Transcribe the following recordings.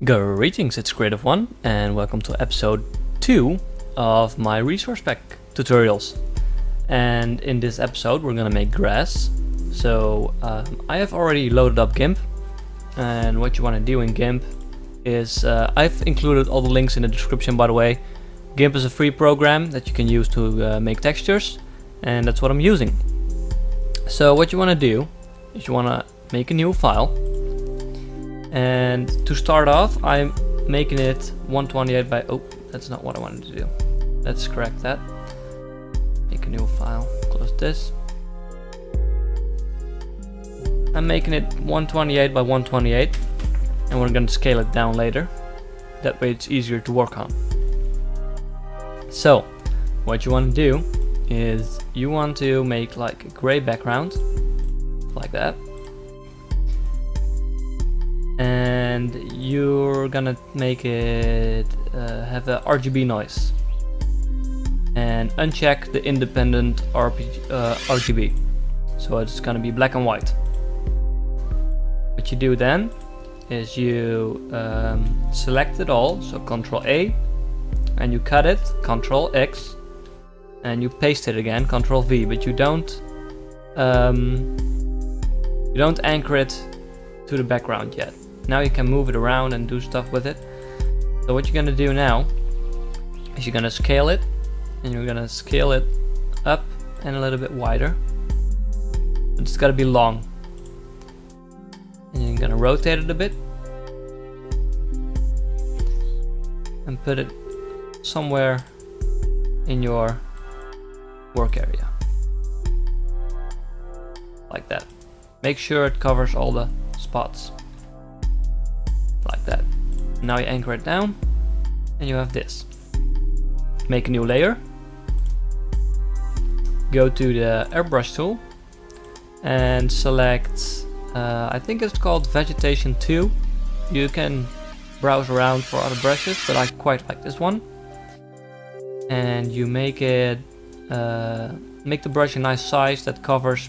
Greetings, it's Creative One, and welcome to episode 2 of my resource pack tutorials. And in this episode we're gonna make grass. So I have already loaded up Gimp, and what you want to do in Gimp is I've included all the links in the description, by the way. Gimp is a free program that you can use to make textures, and that's what I'm using. So what you want to do is you want to make a new file. And to start off, I'm making it 128 by... Oh, that's not what I wanted to do. Let's correct that. Make a new file. Close this. I'm making it 128 by 128. And we're going to scale it down later. That way it's easier to work on. So, what you want to do is you want to make like a gray background. Like that. And you're gonna make it have a RGB noise and uncheck the independent RGB, so it's gonna be black and white. What you do then is you select it all, so Ctrl A, and you cut it, Ctrl X, and you paste it again, Ctrl V, but you don't anchor it to the background yet. Now you can move it around and do stuff with it. So what you're gonna do now is you're gonna scale it, and you're gonna scale it up and a little bit wider. It's gotta be long. And you're gonna rotate it a bit and put it somewhere in your work area. Like that. Make sure it covers all the spots. Like that. Now you anchor it down and you have this. Make a new layer. Go to the airbrush tool and select I think it's called Vegetation 2. You can browse around for other brushes, but I quite like this one. And you make it make the brush a nice size that covers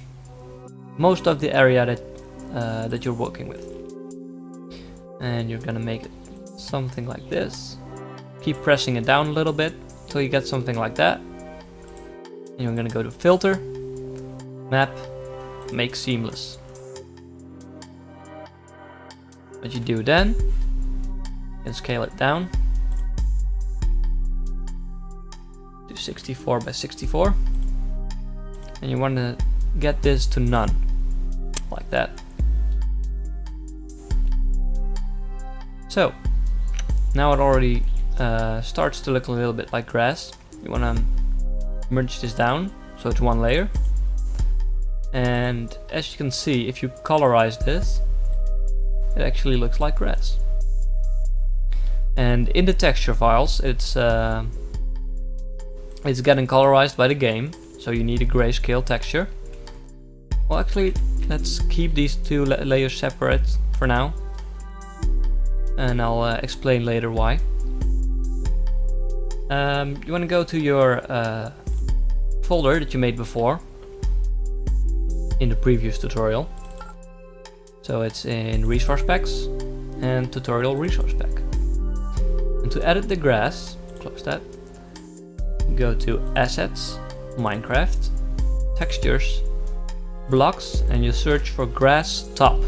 most of the area that you're working with. And you're gonna make it something like this. Keep pressing it down a little bit until you get something like that. And you're gonna go to Filter, Map, Make Seamless. What you do then, you can scale it down to 64 by 64. And you want to get this to none, like that. So, now it already starts to look a little bit like grass. You want to merge this down, so it's one layer. And as you can see, if you colorize this, it actually looks like grass. And in the texture files, it's getting colorized by the game, so you need a grayscale texture. Well, actually, let's keep these two layers separate for now. And I'll explain later why. You want to go to your folder that you made before in the previous tutorial. So it's in Resource Packs and Tutorial Resource Pack. And to edit the grass, close that. Go to Assets, Minecraft, Textures, Blocks, and you search for Grass Top.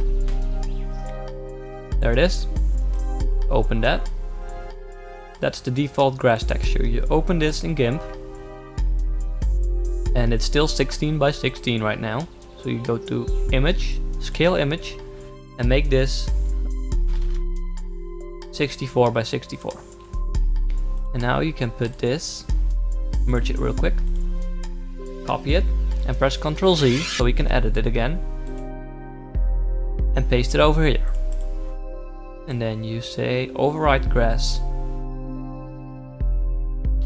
There it is. Open that. That's the default grass texture. You open this in Gimp, and it's still 16 by 16 right now. So you go to Image, Scale Image, and make this 64 by 64. And now you can put this, merge it real quick, copy it, and press Ctrl Z so we can edit it again, and paste it over here. And then you say override grass,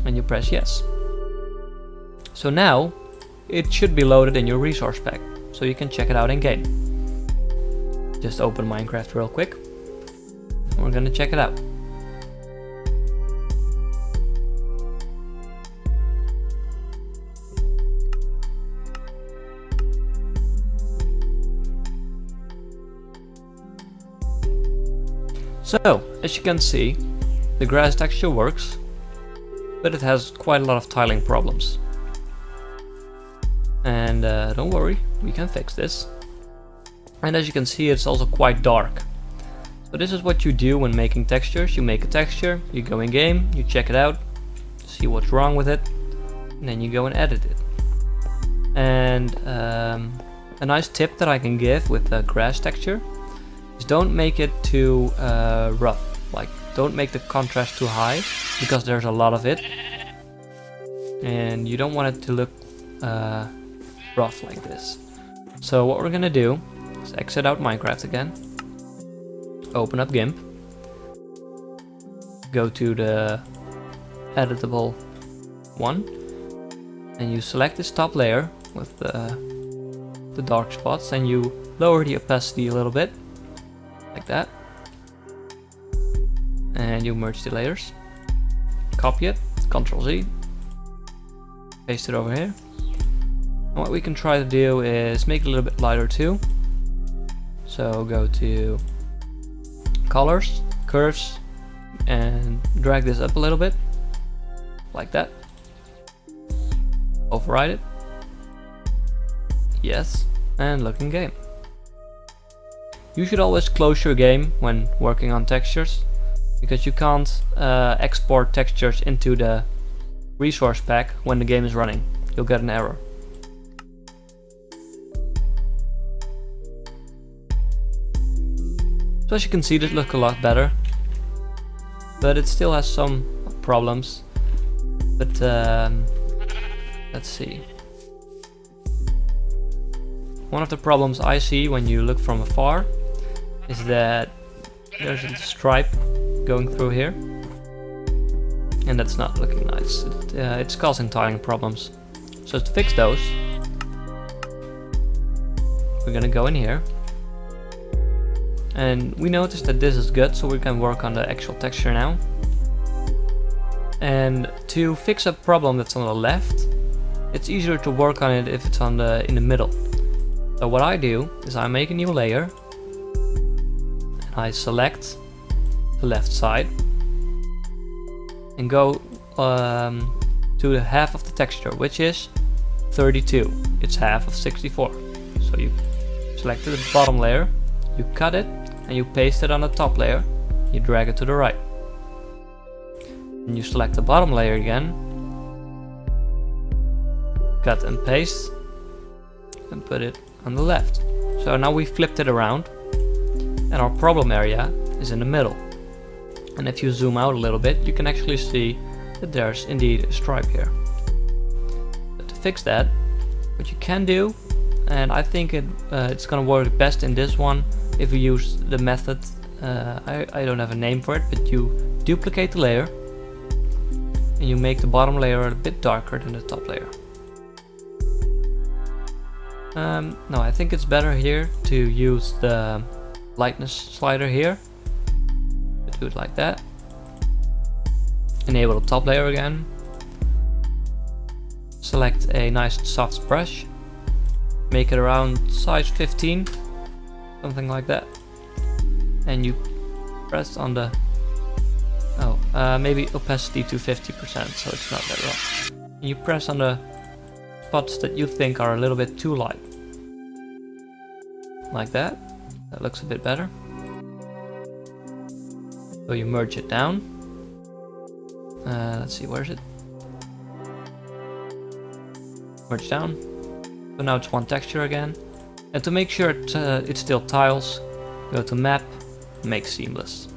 and you press yes. So now it should be loaded in your resource pack, so you can check it out in game. Just open Minecraft real quick, and we're gonna check it out. So, as you can see, the grass texture works, but it has quite a lot of tiling problems. And don't worry, we can fix this. And as you can see, it's also quite dark. So this is what you do when making textures. You make a texture, you go in game, you check it out, see what's wrong with it, and then you go and edit it. And a nice tip that I can give with the grass texture is don't make it too rough. Like, don't make the contrast too high, because there's a lot of it. And you don't want it to look rough like this. So what we're gonna do is exit out Minecraft again, open up Gimp, go to the editable one, and you select this top layer with the dark spots, and you lower the opacity a little bit, like that, and you merge the layers, copy it, Ctrl Z, paste it over here. And what we can try to do is make it a little bit lighter too. So go to colors, curves, and drag this up a little bit, like that. Override it. Yes, and look in game. You should always close your game when working on textures, because you can't export textures into the resource pack when the game is running. You'll get an error. So as you can see, this looks a lot better, but it still has some problems. But let's see. One of the problems I see when you look from afar is that there's a stripe going through here, and that's not looking nice. It's causing tiling problems. So to fix those, we're gonna go in here, and we noticed that this is good, so we can work on the actual texture now. And to fix a problem that's on the left, it's easier to work on it if it's in the middle. So what I do is I make a new layer, and I select the left side, and go to the half of the texture, which is 32. It's half of 64. So you select the bottom layer, you cut it, and you paste it on the top layer. You drag it to the right. And you select the bottom layer again, cut and paste, and put it on the left. So now we flipped it around, and our problem area is in the middle. And if you zoom out a little bit, you can actually see that there's indeed a stripe here. But to fix that, what you can do, and I think it's gonna work best in this one if you use the method, I don't have a name for it, but you duplicate the layer, and you make the bottom layer a bit darker than the top layer. No, I think it's better here to use the lightness slider here. Do it like that. Enable the top layer again. Select a nice soft brush. Make it around size 15, something like that. And you press on the maybe opacity to 50%, so it's not that rough. You press on the spots that you think are a little bit too light. Like that. That looks a bit better. So you merge it down. Let's see, where is it? Merge down. So now it's one texture again. And to make sure it's still tiles, go to Map, Make Seamless.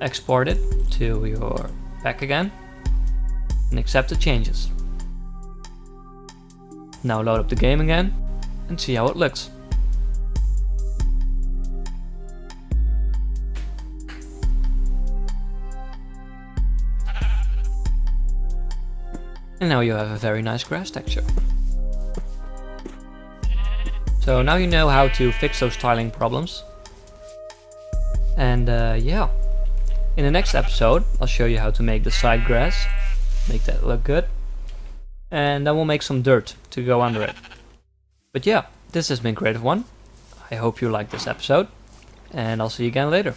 Export it to your pack again, and accept the changes. Now load up the game again, and see how it looks. And now you have a very nice grass texture. So now you know how to fix those tiling problems. And yeah, in the next episode I'll show you how to make the side grass, make that look good. And then we'll make some dirt to go under it. But yeah, this has been Creative One. I hope you liked this episode. and I'll see you again later.